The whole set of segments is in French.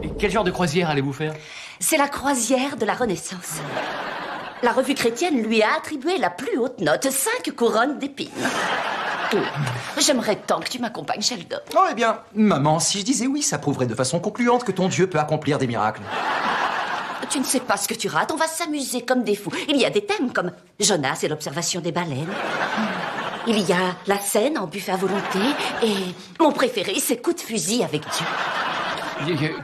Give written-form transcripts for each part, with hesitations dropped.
Et quel genre de croisière allez-vous faire? C'est la croisière de la Renaissance. La revue chrétienne lui a attribué la plus haute note, 5 couronnes d'épines. J'aimerais tant que tu m'accompagnes, Sheldon. Oh, eh bien, maman, si je disais oui, ça prouverait de façon concluante que ton Dieu peut accomplir des miracles. Tu ne sais pas ce que tu rates, on va s'amuser comme des fous. Il y a des thèmes comme Jonas et l'observation des baleines. Il y a la scène en buffet à volonté. Et mon préféré, c'est coup de fusil avec Dieu.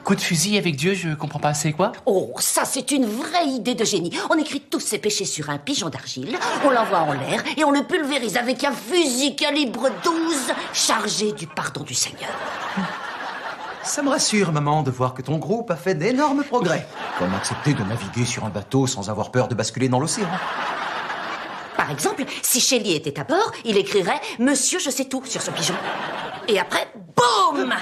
Coup de fusil avec Dieu, je comprends pas, c'est quoi? Oh, ça c'est une vraie idée de génie. On écrit tous ses péchés sur un pigeon d'argile, on l'envoie en l'air et on le pulvérise avec un fusil calibre 12 chargé du pardon du Seigneur. Ça me rassure, maman, de voir que ton groupe a fait d'énormes progrès. Comme accepter de naviguer sur un bateau sans avoir peur de basculer dans l'océan. Par exemple, si Shelley était à bord, il écrirait « Monsieur, je sais tout » sur son pigeon. Et après, boum!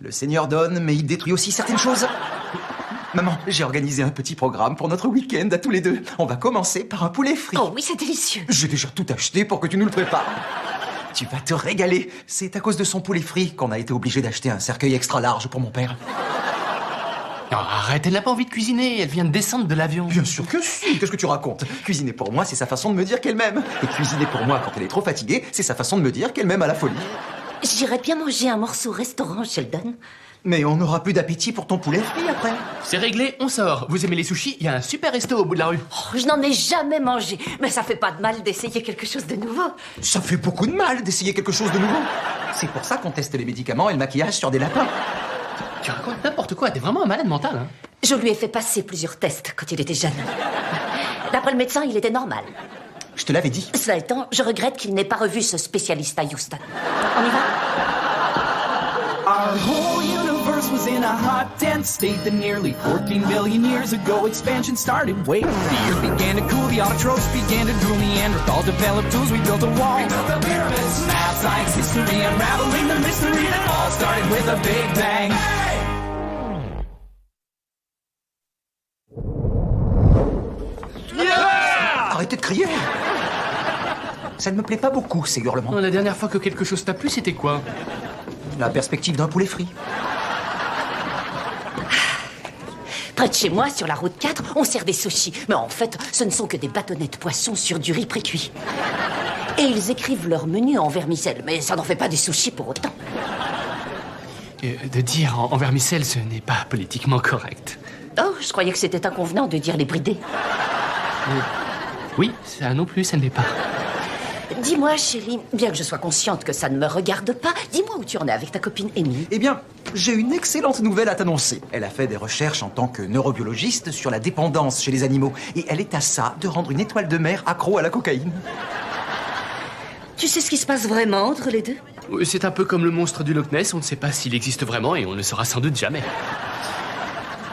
Le Seigneur donne, mais il détruit aussi certaines choses. Maman, j'ai organisé un petit programme pour notre week-end à tous les deux. On va commencer par un poulet frit. Oh oui, c'est délicieux. J'ai déjà tout acheté pour que tu nous le prépares. Tu vas te régaler. C'est à cause de son poulet frit qu'on a été obligé d'acheter un cercueil extra large pour mon père. Non, arrête, elle n'a pas envie de cuisiner, elle vient de descendre de l'avion. Bien sûr que si. Qu'est-ce que tu racontes? Cuisiner pour moi, c'est sa façon de me dire qu'elle m'aime. Et cuisiner pour moi quand elle est trop fatiguée, c'est sa façon de me dire qu'elle m'aime à la folie. J'irais bien manger un morceau au restaurant, Sheldon. Mais on n'aura plus d'appétit pour ton poulet frit après. C'est réglé, on sort. Vous aimez les sushis? Il y a un super resto au bout de la rue. Oh, je n'en ai jamais mangé, mais ça fait pas de mal d'essayer quelque chose de nouveau. Ça fait beaucoup de mal d'essayer quelque chose de nouveau. C'est pour ça qu'on teste les médicaments et le maquillage sur des lapins. Tu racontes n'importe quoi, t'es vraiment un malade mental, hein? Je lui ai fait passer plusieurs tests quand il était jeune. D'après le médecin, il était normal. Je te l'avais dit. Cela étant, je regrette qu'il n'ait pas revu ce spécialiste à Houston. On y va? Our whole universe was in a hot, dense state that nearly 14 billion years ago expansion started. Wait, the earth began to cool, the autotrophs began to drool, Neanderthal developed tools, we built a wall. We built the pyramids, math, science, history, unraveling the mystery that all started with a big bang. Hey! Arrêtez de crier. Ça ne me plaît pas beaucoup, ces hurlements. La dernière fois que quelque chose t'a plu, c'était quoi? La perspective d'un poulet frit. Près de chez moi, sur la route 4, on sert des sushis. Mais en fait, ce ne sont que des bâtonnets de poisson sur du riz précuit. Et ils écrivent leur menu en vermicelle, mais ça n'en fait pas des sushis pour autant. De dire en vermicelle, ce n'est pas politiquement correct. Oh, je croyais que c'était inconvenant de dire les bridés. Oui, ça non plus, ça ne l'est pas. Dis-moi, chérie, bien que je sois consciente que ça ne me regarde pas, dis-moi où tu en es avec ta copine Amy. Eh bien, j'ai une excellente nouvelle à t'annoncer. Elle a fait des recherches en tant que neurobiologiste sur la dépendance chez les animaux. Et elle est à ça de rendre une étoile de mer accro à la cocaïne. Tu sais ce qui se passe vraiment entre les deux? C'est un peu comme le monstre du Loch Ness, on ne sait pas s'il existe vraiment et on ne le saura sans doute jamais.